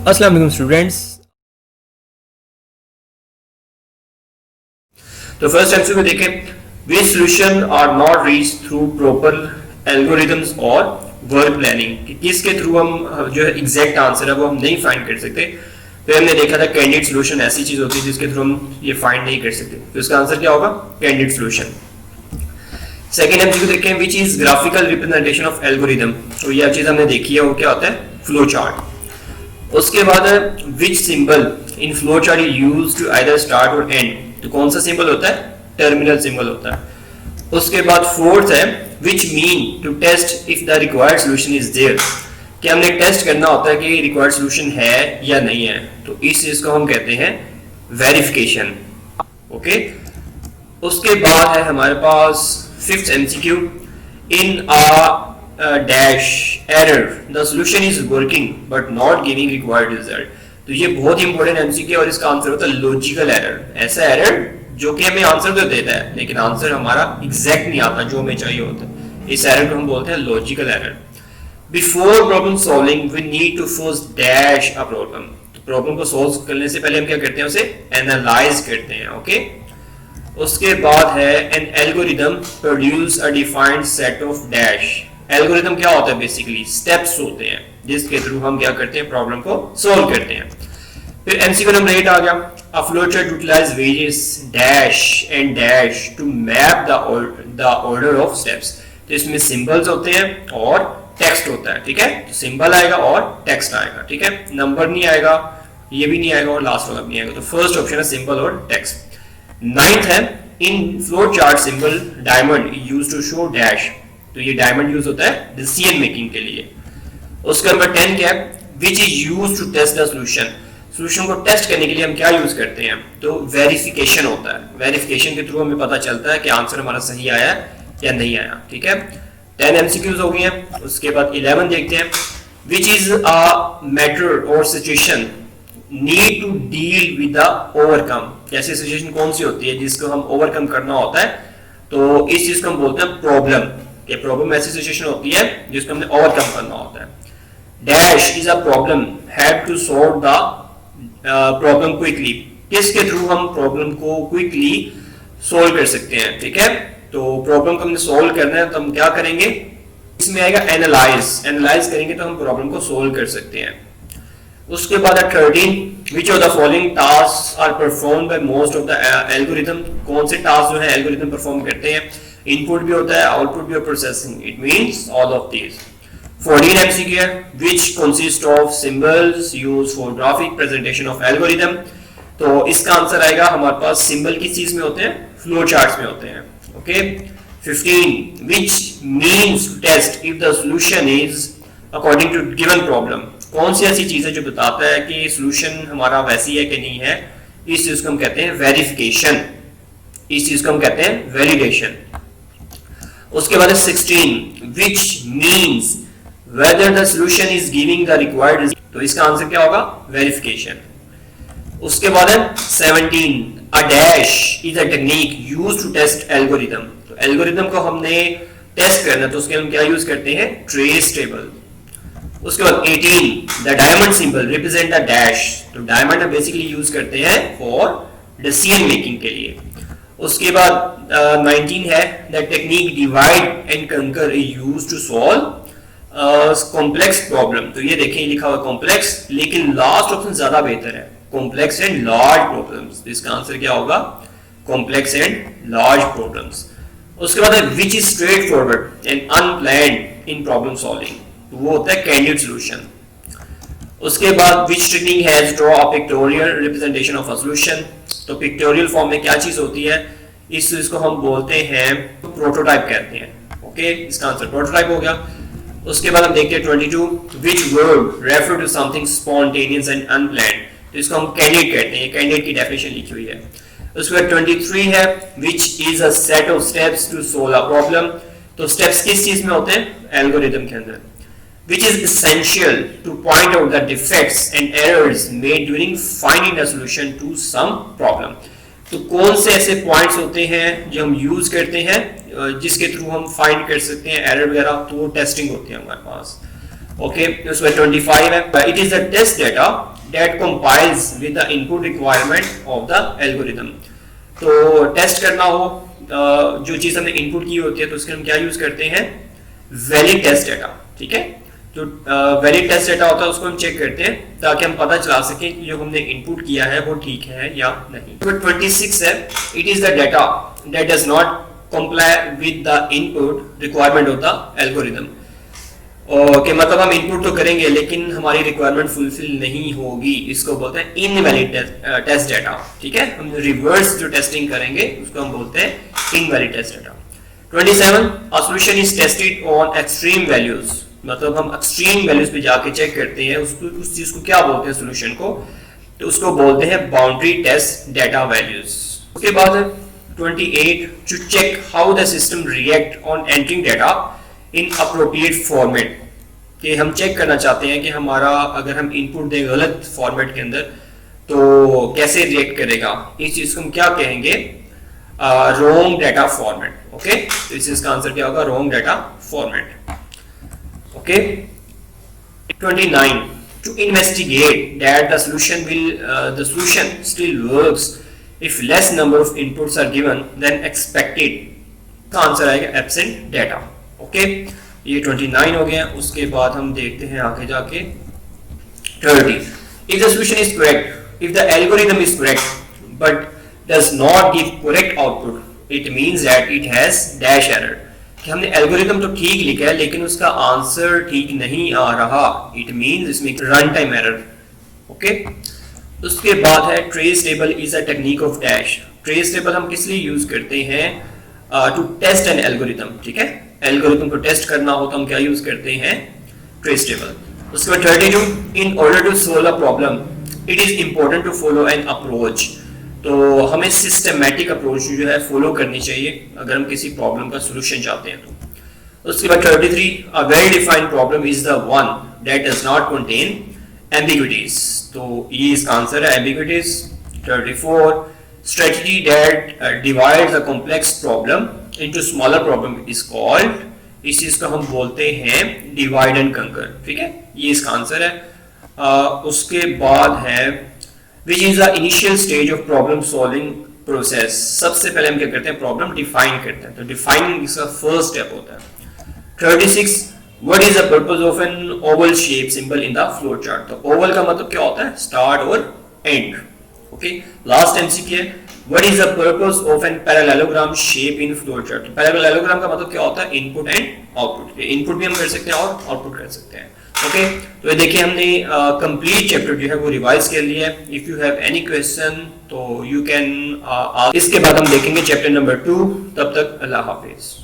अस्सलाम वालेकुम स्टूडेंट्स। तो फर्स्ट एमसीक्यू देखें, वे solution are not reach through proper algorithms और वर्क प्लानिंग, कि किसके थ्रू हम जो है एग्जैक्ट आंसर है वो हम नहीं फाइंड कर सकते। फिर हमने देखा था कैंडिडेट सॉल्यूशन ऐसी चीज होती है जिसके थ्रू हम ये फाइंड नहीं कर सकते, तो इसका आंसर क्या होगा? Candidate solution. सेकेंड एमसीक्यू देखें, which is graphical representation of algorithm. तो यह चीज हमने देखी है, वो क्या होता है? Flow chart. उसके बाद which symbol in flow chart is used to either start और एंड। तो कौन सा सिंबल होता है? टर्मिनल सिंबल होता है। उसके बाद फोर्थ है which mean to test if the required solution is there, कि हमने टेस्ट करना होता है कि रिक्वायर्ड सॉल्यूशन है या नहीं है, तो इस चीज को हम कहते हैं वेरिफिकेशन। ओके, उसके बाद है हमारे पास fifth MCQ, in a dash error the solution is working but not giving required result. तो ये बहुत ही इंपॉर्टेंट एमसीक्यू और इसका आंसर होता है लॉजिकल एरर। ऐसा एरर जो कि हमें आंसर तो देता है लेकिन आंसर हमारा एग्जैक्ट नहीं आता जो हमें चाहिए होता है, इस एरर को हम बोलते हैं logical error. Before problem solving we need to first dash a problem. तो प्रॉब्लम को सॉल्व करने से पहले हम क्या करते हैं? उसे एनालाइज करते हैं। ओके, उसके बाद है an algorithm produce a defined set of dash. Algorithm क्या होता है? बेसिकली स्टेप्स होते हैं जिसके थ्रू हम क्या करते हैं? प्रॉब्लम को सॉल्व करते हैं। फिर एमसीक्यू नंबर 8 आ गया, a flow chart utilize various dash and dash to map the order of steps. तो इसमें सिंबल्स होते हैं और टेक्स्ट होता है। ठीक है, तो सिंबल आएगा और टेक्स्ट आएगा। ठीक है, नंबर नहीं आएगा, ये भी नहीं आएगा और लास्ट वाला भी नहीं आएगा। तो फर्स्ट ऑप्शन है सिंबल और टेक्स्ट। नाइन्थ है in flow chart symbol diamond use to show dash. तो ये डायमंड यूज होता है डिसीजन मेकिंग के लिए। उसका नंबर 10 क्या है? Which is use to test the solution. Solution को टेस्ट करने के लिए हम क्या यूज करते हैं? तो वेरिफिकेशन होता है। वेरिफिकेशन के थ्रू हमें पता चलता है कि आंसर हमारा सही आया या नहीं आया। ठीक है, 10 एमसीक्यूज हो गई हैं। उसके बाद 11 देखते हैं, which is a matter or situation need to deal with the overcome. ऐसी सिचुएशन कौन सी होती है जिसको हम ओवरकम करना होता है? तो इस चीज को हम बोलते हैं प्रॉब्लम। ये प्रॉब्लम ऐसी सिचुएशन होती है जिसको हमने ओवरकम करना होता है। Dash is a problem have to solve the problem quickly. किसके थ्रू हम प्रॉब्लम को क्विकली सोल्व कर सकते हैं? ठीक है, तो प्रॉब्लम को हमने सोल्व करना है तो हम क्या करेंगे? इसमें आएगा एनालाइज। एनालाइज करेंगे तो हम प्रॉब्लम को सोल्व कर सकते हैं। उसके बाद 13, which of the following task are perform by most of the algorithm. कौन से टास्क जो है एल्गोरिथम परफॉर्म करते हैं? इनपुट भी होता है, आउटपुट भी और processing. It means all of these. 14 MCQ है, which consist of symbols used for graphic presentation of algorithm. तो इसका आंसर आएगा हमारे पास सिंबल किस चीज में होते हैं? फ्लो चार्ट्स में होते हैं। Okay, 15, which means to test if the solution is according to given problem. कौन सी ऐसी चीज है जो बताता है कि सॉल्यूशन हमारा वैसी है कि नहीं है? इस चीज को हम कहते हैं वेरिफिकेशन। इस चीज को हम कहते हैं वैलिडेशन। उसके बाद 16, which means whether the solution is giving the required result। तो इसका आंसर क्या होगा? वेरिफिकेशन। उसके बाद है 17, a dash is a technique used to test algorithm। तो एल्गोरिथम को हमने टेस्ट करना तो उसके हम क्या यूज करते हैं? Trace table. उसके बाद 18, the diamond symbol represent the dash। तो डायमंड हम बेसिकली यूज करते हैं फॉर डिसीजन मेकिंग के लिए। उसके बाद 19 है, the technique divide and conquer is used to solve complex problem. तो ये देखें लिखा हुआ कॉम्प्लेक्स, लेकिन लास्ट ऑप्शन ज्यादा बेहतर है, कॉम्प्लेक्स एंड लार्ज प्रॉब्लम्स। इसका आंसर क्या होगा? Complex and large problems. उसके बाद है which is straight forward and unplanned in problem solving. तो वो होता है कैंडिडेट सॉल्यूशन। उसके बाद which technique has draw a pictorial representation of a solution. तो पिक्टोरियल फॉर्म में क्या चीज होती है? इस चीज को हम बोलते हैं प्रोटोटाइप कहते हैं। ओके, इसका आंसर प्रोटोटाइप हो गया। उसके बाद हम देखते हैं 22, which verb refer to something spontaneous and unplanned। तो इसको हम कैंडिडेट कहते हैं, कैंडिडेट की डेफिनेशन लिखी हुई है। उसके बाद 23 है, which is a set of steps to solve a problem। तो स्टेप्स किस चीज में होते हैं? एल्गोरिथम के अंदर। which is essential to point out the defects and errors made during finding the solution to some problem। तो कौन से ऐसे पॉइंट्स होते हैं जो हम यूज करते हैं जिसके थ्रू हम फाइंड कर सकते हैं एरर वगैरह? तो वो टेस्टिंग होती है हमारे पास। ओके, उसमें 25 है, it is the test data that compiles with the input requirement of the algorithm। तो टेस्ट करना हो जो चीज हमने इनपुट की होती है तो उसके हम क्या यूज करते हैं, वैलिड टेस्ट डाटा। ठीक है, जो वैलिड टेस्ट डाटा होता है उसको हम चेक करते हैं ताकि हम पता चला सकें कि जो हमने इनपुट किया है वो ठीक है या नहीं। तो 26 है, it is the data that does not comply with the input requirement of the algorithm. Okay, मतलब हम इनपुट तो करेंगे लेकिन हमारी रिक्वायरमेंट फुलफिल नहीं होगी, इसको बोलते हैं इनवैलिड टेस्ट डाटा। ठीक है, हम रिवर्स जो टेस्टिंग करेंगे उसको हम बोलते हैं invalid test data. 27, a solution is tested on extreme values, मतलब हम एक्सट्रीम वैल्यूज पे जाके चेक करते हैं उसको, उस चीज को क्या बोलते हैं सोल्यूशन को, तो उसको बोलते हैं बाउंड्री टेस्ट डाटा वैल्यूज। उसके बाद 28, to check how the system react on entering data in appropriate format, कि हम चेक करना चाहते हैं कि हमारा अगर हम इनपुट दें गलत फॉर्मेट के अंदर तो कैसे रिएक्ट करेगा। इस चीज को हम क्या कहेंगे, रॉन्ग डाटा फॉर्मेट। ओके, तो इस चीज का आंसर क्या होगा, wrong data format. Okay, 29, to investigate that the solution still works if less number of inputs are given then expected, का आंसर आएगा एब्सेंट डाटा। ओके, ये 29 हो गया। उसके बाद हम देखते हैं आगे जाके 30, if the solution is correct, if the algorithm is correct but does not give correct output, it means that it has dash error, कि हमने एल्गोरिथम तो ठीक लिखा है लेकिन उसका आंसर ठीक नहीं आ रहा, इट मींस इसमें रन टाइम एरर। ओके, उसके बाद है trace table is a technique of dash. Trace table हम किस लिए यूज करते हैं, टू टेस्ट एन एल्गोरिथम। ठीक है, एल्गोरिथम को टेस्ट करना हो तो हम क्या यूज करते हैं, ट्रेस टेबल। उसके बाद 32, in order to solve a problem it is important to follow an approach, तो हमें सिस्टमैटिक अप्रोच जो है फॉलो करनी चाहिए अगर हम किसी प्रॉब्लम का सोल्यूशन चाहते हैं तो। उसके बाद 33, a well defined problem is the one that does not contain ambiguities, तो ये इसका आंसर है ambiguities. 34, strategy that divides a complex problem into smaller problem is called, इस चीज को हम बोलते हैं divide and conquer। ठीक है, ये इसका आंसर है। उसके बाद है which is the initial stage of problem solving process, सबसे पहले हम क्या करते हैं, प्रॉब्लम डिफाइन करते हैं, तो डिफाइनिंग इसका फर्स्ट स्टेप होता है। 36, what is the purpose of an oval shape symbol in the flow chart, तो oval का मतलब क्या होता है, स्टार्ट और एंड। ओके, लास्ट एमसीक्यू है, what is the purpose of an parallelogram shape in flow chart. Parallelogram का मतलब क्या होता है, इनपुट एंड आउटपुट। इनपुट भी हम कर सकते हैं और आउटपुट कर सकते हैं। ओके, तो ये देखिए हमने कंप्लीट चैप्टर जो है वो रिवाइज कर लिया है। If you have any question तो यू कैन, इसके बाद हम देखेंगे चैप्टर नंबर 2। तब तक अल्लाह हाफिज।